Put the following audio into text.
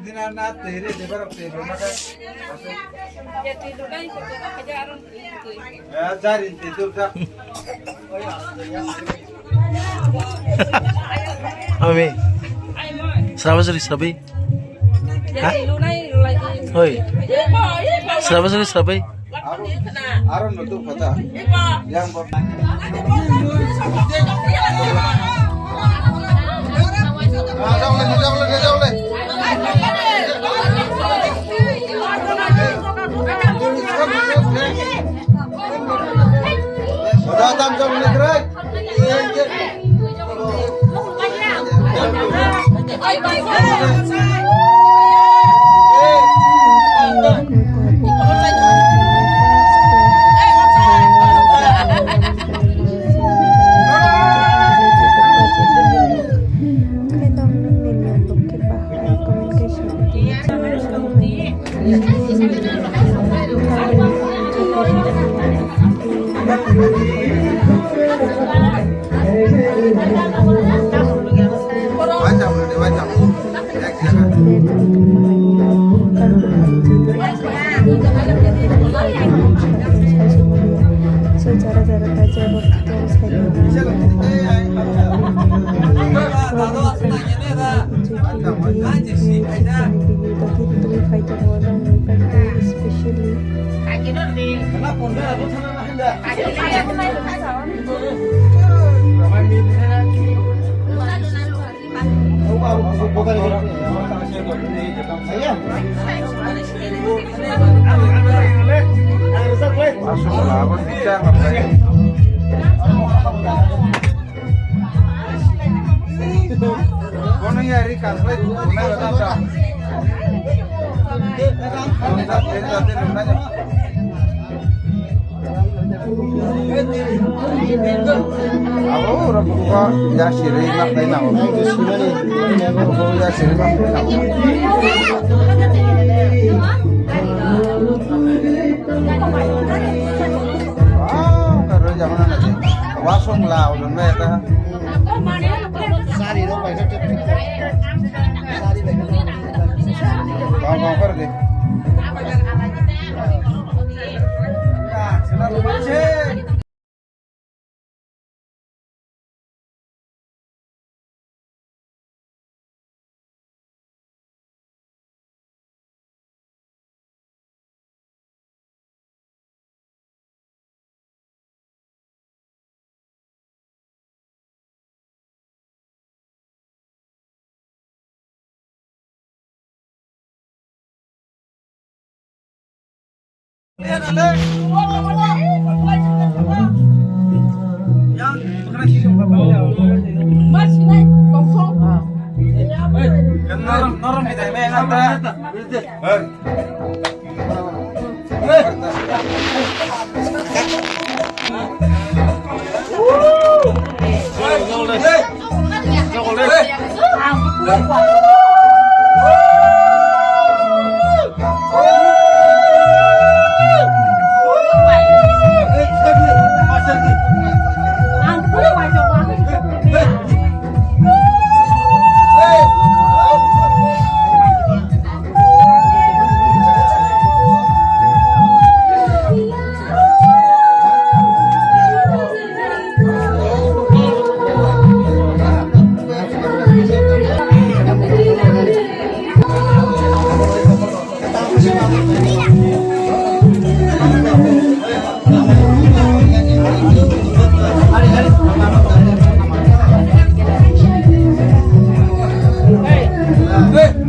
Ya tidur kan ikut kejaran gitu. Ya cari tidur dah. Ami. Serapa sih serabai? Jadi lunai lagi. Oi. Serapa sih serabai? Aron nutup kata. Yang udah tam negeri. Masuklah, apa bisa ngapain? Kono yari kasle, kono ada. Aku orang tua ya siri nak lain aku. Ya siri nak lain aku. Kalau zaman nanti wasong lah, udah mereka. Kau pergi. Nah, selalu macet. Hey!